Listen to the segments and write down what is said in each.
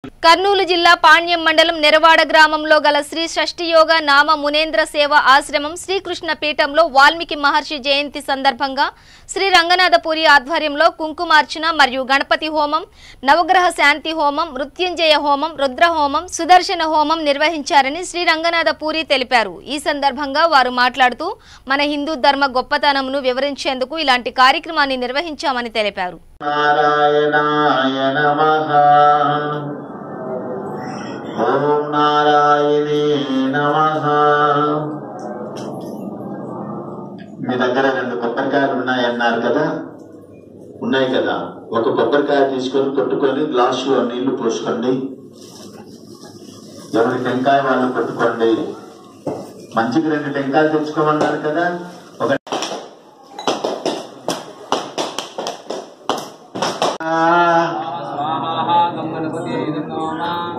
కర్నూలు జిల్లా పాణ్యం మండలం నెరవాడ గ్రామంలో గల శ్రీ షష్ఠి యోగ నామ మునేంద్ర సేవ ఆశ్రమం శ్రీకృష్ణ పీఠంలో వాల్మీకి మహర్షి జయంతి సందర్భంగా శ్రీ రంగనాథపురి ఆధ్వర్యంలో కుంకుమార్చన మరియు గణపతి హోమం, నవగ్రహ శాంతి హోమం, మృత్యుంజయ హోమం, రుద్ర హోమం, సుదర్శన హోమం నిర్వహించారని శ్రీ రంగనాథపురి తెలిపారు. ఈ సందర్భంగా వారు మాట్లాడుతూ మన హిందూ ధర్మ గొప్పతనమును వివరించేందుకు ఇలాంటి కార్యక్రమాన్ని నిర్వహించామని తెలిపారు. ఓం నారాయణే నమః. మీ దగ్గర 2 కొబ్బరికాయలు ఉన్నాయన్నారు కదా, ఉన్నాయి కదా. ఒక కొబ్బరికాయ తీసుకొని కొట్టుకొని గ్లాసులో నీళ్లు పోసుకోండి. ఎవరి టెంకాయ వాళ్ళు కొట్టుకోండి. మంచికి 2 టెంకాయలు తెచ్చుకోమన్నారు కదా. ఒక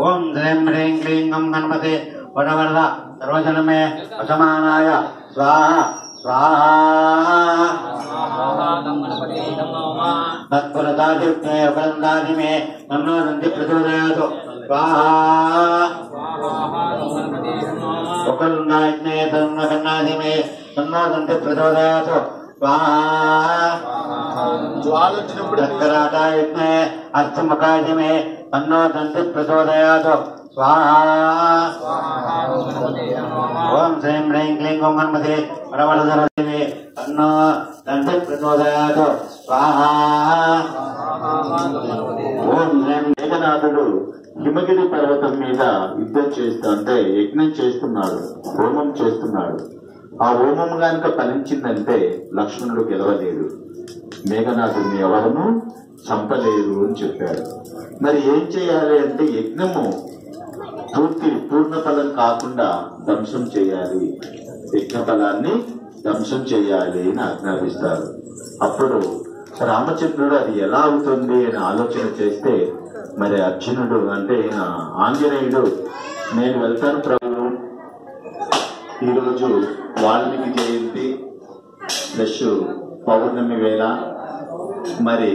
ఓం శ్రీం హ్రీం క్లీం గం గణపతి వరవరద సర్వజనమే అసమానాయ స్వాహ స్వాహ. తత్పురతాదిత్మే ఉపరందాదిమే నన్నో నంది ప్రచోదయాతు స్వాహ. ఒకరున్నాయజ్ఞే తన్న కన్నాదిమే నన్నో నంది ప్రచోదయాతు స్వాహ. తత్కరాటాయజ్ఞే అర్థముఖాదిమే తన్నో నంది ప్రచోదయాతు స్వాహా. ఓం శ్రీం హ్రీం క్లీం గం గణపతి వరవరదరదేవి తన్నో నంది ప్రచోదయాతు స్వాహా. ఓం శ్రీం. మేఘనాథుడు హిమగిరి పర్వతం మీద యుద్ధం చేస్తూ అంటే యజ్ఞం చేస్తున్నాడు, హోమం చేస్తున్నాడు. ఆ హోమం కనుక ఫలించిందంటే లక్ష్మణుడు గెలవలేడు, మేఘనాథుడిని ఎవరును చంపలేరు అని చెప్పారు. మరి ఏం చేయాలి అంటే యజ్ఞము పూర్ణ ఫలం కాకుండా ధ్వంసం చేయాలి, యజ్ఞ ఫలాన్ని ధ్వంసం చేయాలి అని ఆజ్ఞాపిస్తారు. అప్పుడు రామచంద్రుడు అది ఎలా అవుతుంది అని ఆలోచన చేస్తే మరి అర్జునుడు అంటే ఆంజనేయుడు నేను వెళ్తాను ప్రభు, ఈరోజు వాల్మీకి జయంతి ప్లస్ పౌర్ణమి వేళ మరి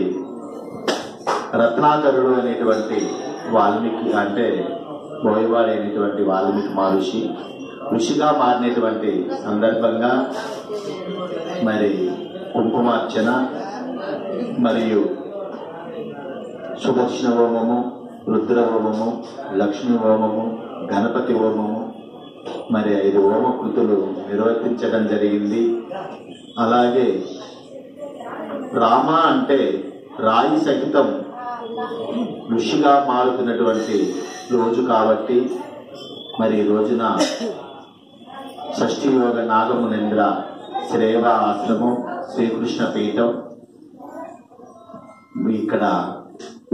రత్నాకరుడు అనేటువంటి వాల్మీకి అంటే బోయవాడైనటువంటి వాల్మీకి మహర్షి ఋషిగా మారినటువంటి సందర్భంగా మరి కుంకుమార్చన మరియు సుదర్శన హోమము, రుద్ర హోమము, లక్ష్మీ హోమము, గణపతి హోమము మరి 5 హోమకృతులు నిర్వర్తించడం జరిగింది. అలాగే రామ అంటే రాయి సహితం ఋషిగా మారుతున్నటువంటి రోజు కాబట్టి మరి ఈ రోజున షష్ఠి యోగ నాగమునేంద్ర శ్రేవ ఆశ్రమం శ్రీకృష్ణ పీఠం ఇక్కడ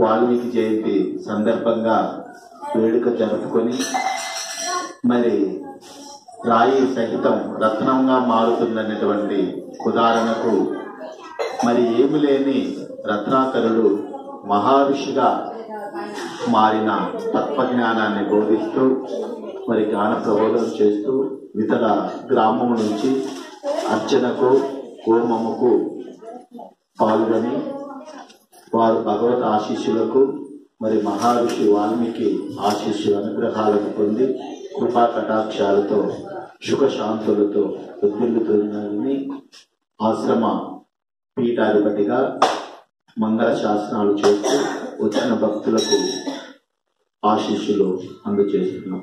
వాల్మీకి జయంతి సందర్భంగా వేడుక జరుపుకొని మరి రాయి సహితం రత్నంగా మారుతుందనేటువంటి ఉదాహరణకు మరి ఏమి లేని రత్నాకరుడు మహర్షిగా మారిన తత్వజ్ఞానాన్ని బోధిస్తూ మరి జ్ఞాన ప్రబోధం చేస్తూ ఇతర గ్రామం నుంచి అర్చనకు హోమముకు పాల్గొని వారు భగవత్ ఆశీస్సులకు మరి మహర్షి వాల్మీకి ఆశీస్సు అనుగ్రహాలను పొంది కృపా కటాక్షాలతో సుఖశాంతులతో ఉద్దిల్లుతున్నారని ఆశ్రమ పీఠాధిపతిగా మంగళ శాసనాలు చేస్తూ వచ్చిన భక్తులకు ఆశీస్సులు అందజేస్తున్నాం.